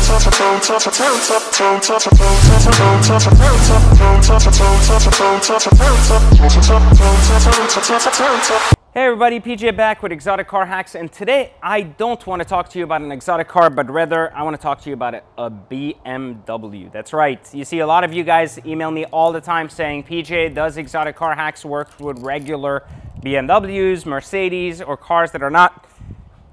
Hey everybody, PJ back with Exotic Car Hacks, and today I don't want to talk to you about an exotic car, but rather I want to talk to you about a BMW. That's right. You see, a lot of you guys email me all the time saying, PJ, does Exotic Car Hacks work with regular BMWs, Mercedes, or cars that are not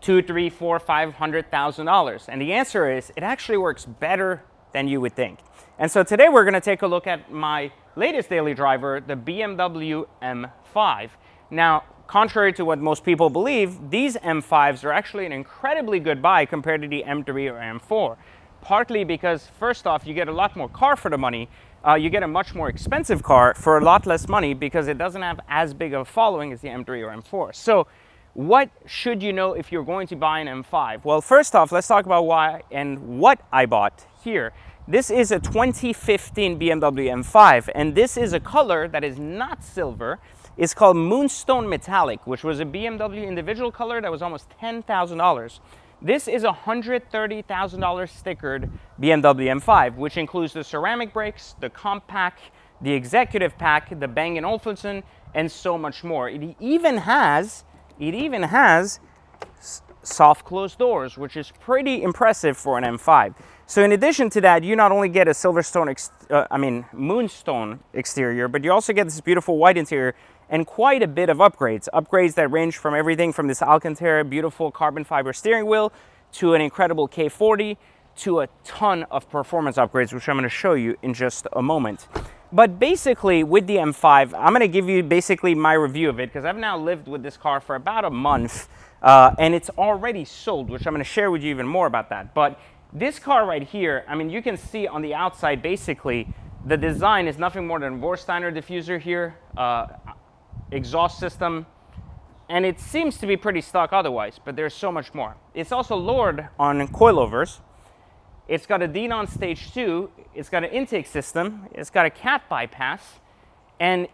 $200,000, $300,000, $400,000, $500,000? And the answer is, it actually works better than you would think. And so today we're going to take a look at my latest daily driver, the BMW M5. Now, contrary to what most people believe, these M5s are actually an incredibly good buy compared to the M3 or M4. Partly because, first off, you get a lot more car for the money. You get a much more expensive car for a lot less money because it doesn't have as big of a following as the M3 or M4. So what should you know if you're going to buy an M5? Well, first off, let's talk about why and what I bought here. This is a 2015 BMW M5, and this is a color that is not silver. It's called Moonstone Metallic, which was a BMW individual color that was almost $10,000. This is a $130,000 stickered BMW M5, which includes the ceramic brakes, the comp pack, the executive pack, the Bang & Olufsen, and so much more. It even has soft closed doors, which is pretty impressive for an M5. So in addition to that, you not only get a moonstone exterior, but you also get this beautiful white interior and quite a bit of upgrades. Upgrades that range from everything from this Alcantara beautiful carbon fiber steering wheel to an incredible K40 to a ton of performance upgrades, which I'm going to show you in just a moment. But basically, with the M5, I'm going to give you basically my review of it because I've now lived with this car for about a month and it's already sold, which I'm going to share with you even more about that. But this car right here, I mean, you can see on the outside, basically, the design is nothing more than a Vorsteiner diffuser here, exhaust system, and it seems to be pretty stock otherwise, but there's so much more. It's also lowered on coilovers. It's got a Denon Stage 2, it's got an intake system, it's got a cat bypass, and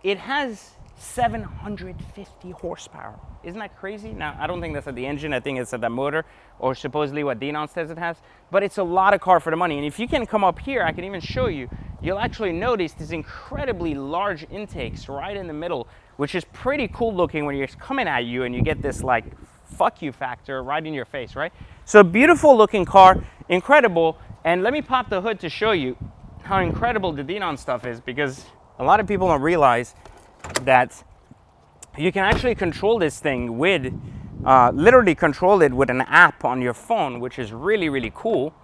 it has 750 horsepower. Isn't that crazy? Now, I don't think that's at the engine, I think it's at the motor, or supposedly what Denon says it has, but it's a lot of car for the money. And if you can come up here, I can even show you, you'll actually notice these incredibly large intakes right in the middle, which is pretty cool looking when you're coming at you and you get this like fuck you factor right in your face, right? So beautiful looking car, incredible. And let me pop the hood to show you how incredible the Denon stuff is, because a lot of people don't realize that you can actually control this thing with, literally control it with an app on your phone, which is really, really cool.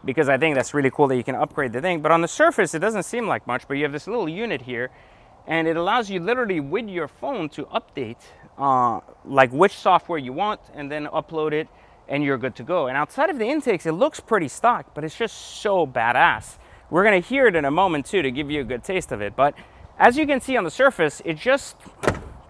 Because I think that's really cool that you can upgrade the thing. But on the surface, it doesn't seem like much, but you have this little unit here, and it allows you literally with your phone to update like which software you want, and then upload it, and you're good to go. And outside of the intakes, it looks pretty stock, but it's just so badass. We're gonna hear it in a moment too to give you a good taste of it. But as you can see on the surface, it just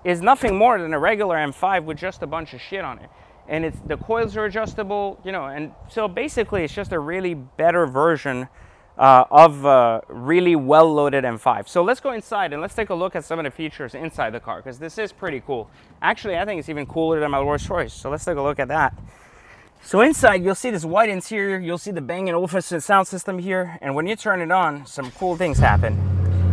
is nothing more than a regular M5 with just a bunch of shit on it. And the coils are adjustable, you know, and so basically it's just a really better version of a really well-loaded M5. So let's go inside and let's take a look at some of the features inside the car, because this is pretty cool. Actually, I think it's even cooler than my Rolls-Royce, so let's take a look at that. So inside, you'll see this white interior, you'll see the Bang & Olufsen sound system here, and when you turn it on, some cool things happen.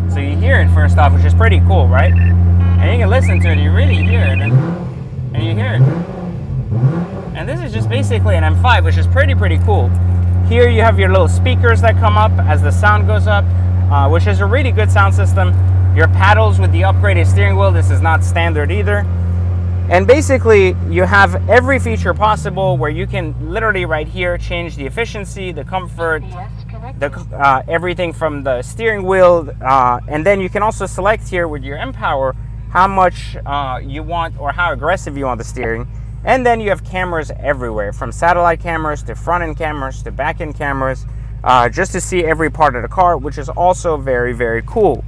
So you hear it first off, which is pretty cool, right? And you can listen to it, you really hear it, and you hear it. And this is just basically an M5, which is pretty cool. Here you have your little speakers that come up as the sound goes up, which is a really good sound system. Your paddles with the upgraded steering wheel, this is not standard either. And basically you have every feature possible where you can literally right here change the efficiency, the comfort, everything from the steering wheel, and then you can also select here with your M-Power how much you want or how aggressive you want the steering. And then you have cameras everywhere, from satellite cameras to front-end cameras to back-end cameras, just to see every part of the car, which is also very cool.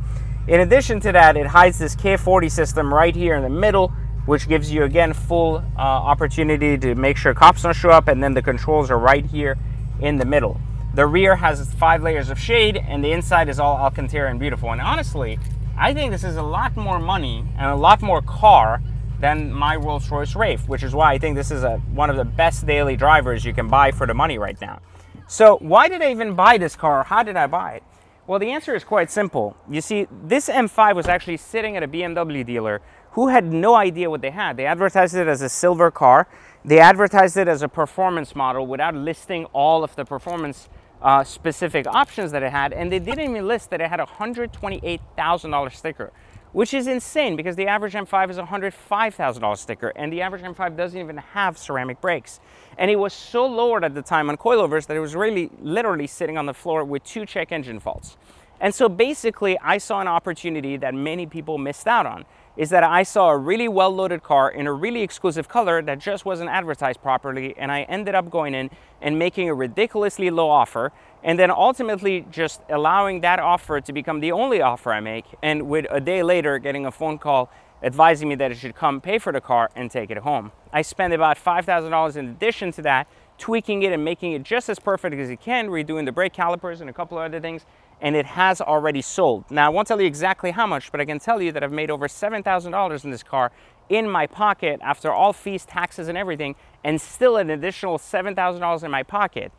In addition to that, it hides this K40 system right here in the middle, which gives you, again, full opportunity to make sure cops don't show up, and then the controls are right here in the middle. The rear has 5 layers of shade, and the inside is all Alcantara and beautiful. And honestly, I think this is a lot more money and a lot more car than my Rolls-Royce Wraith, which is why I think this is one of the best daily drivers you can buy for the money right now. So why did I even buy this car? How did I buy it? Well, the answer is quite simple. You see, this M5 was actually sitting at a BMW dealer who had no idea what they had. They advertised it as a silver car. They advertised it as a performance model without listing all of the performance specific options that it had. And they didn't even list that it had a $128,000 sticker, which is insane because the average M5 is a $105,000 sticker, and the average M5 doesn't even have ceramic brakes. And it was so lowered at the time on coilovers that it was really literally sitting on the floor with 2 check engine faults. And so basically I saw an opportunity that many people missed out on, is that I saw a really well-loaded car in a really exclusive color that just wasn't advertised properly, and I ended up going in and making a ridiculously low offer, and then ultimately just allowing that offer to become the only offer I make, and with a day later getting a phone call advising me that I should come pay for the car and take it home. I spent about $5,000 in addition to that, tweaking it and making it just as perfect as it can, redoing the brake calipers and a couple of other things, and it has already sold. Now, I won't tell you exactly how much, but I can tell you that I've made over $7,000 in this car in my pocket after all fees, taxes, and everything, and still an additional $7,000 in my pocket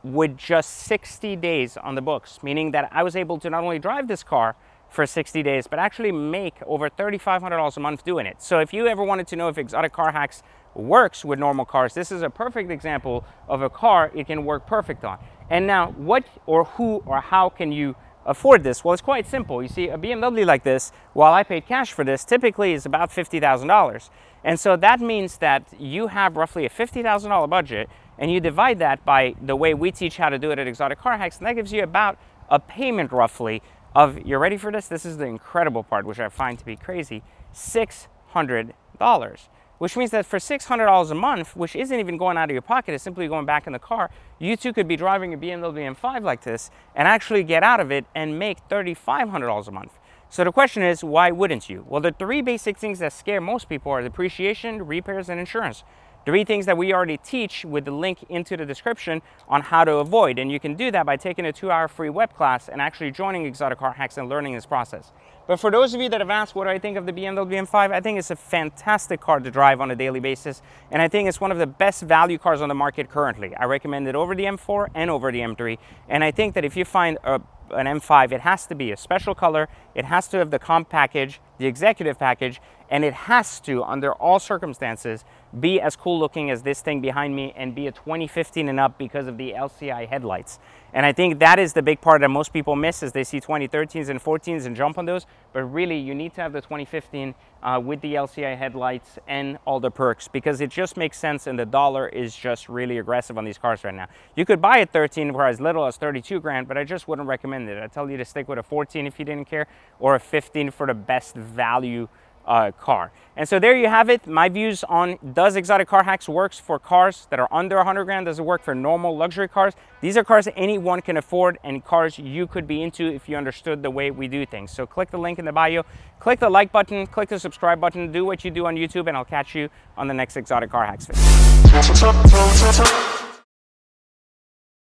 with just 60 days on the books, meaning that I was able to not only drive this car for 60 days, but actually make over $3,500 a month doing it. So if you ever wanted to know if Exotic Car Hacks works with normal cars, this is a perfect example of a car it can work perfect on. And now, what or who or how can you afford this? Well, it's quite simple. You see, a BMW like this, while I paid cash for this, typically is about $50,000. And so that means that you have roughly a $50,000 budget, and you divide that by the way we teach how to do it at Exotic Car Hacks, and that gives you about a payment roughly of, you're ready for this? This is the incredible part, which I find to be crazy, $600. Which means that for $600 a month, which isn't even going out of your pocket, it's simply going back in the car, you too could be driving a BMW M5 like this and actually get out of it and make $3,500 a month. So the question is, why wouldn't you? Well, the 3 basic things that scare most people are depreciation, repairs, and insurance. 3 things that we already teach with the link into the description on how to avoid. And you can do that by taking a 2-hour free web class and actually joining Exotic Car Hacks and learning this process. But for those of you that have asked what do I think of the BMW M5, I think it's a fantastic car to drive on a daily basis. And I think it's one of the best value cars on the market currently. I recommend it over the M4 and over the M3. And I think that if you find an M5, it has to be a special color, it has to have the comp package, the executive package, and it has to, under all circumstances, be as cool looking as this thing behind me and be a 2015 and up because of the LCI headlights. And I think that is the big part that most people miss as they see 2013s and 14s and jump on those. But really, you need to have the 2015 with the LCI headlights and all the perks, because it just makes sense, and the dollar is just really aggressive on these cars right now. You could buy a 13 for as little as 32 grand, but I just wouldn't recommend it. I'd tell you to stick with a 14 if you didn't care, or a 15 for the best value car. And so there you have it, my views on, does Exotic Car Hacks works for cars that are under 100 grand? Does it work for normal luxury cars? These are cars anyone can afford, and cars you could be into if you understood the way we do things. So click the link in the bio, click the like button, click the subscribe button, do what you do on YouTube, and I'll catch you on the next Exotic Car Hacks video.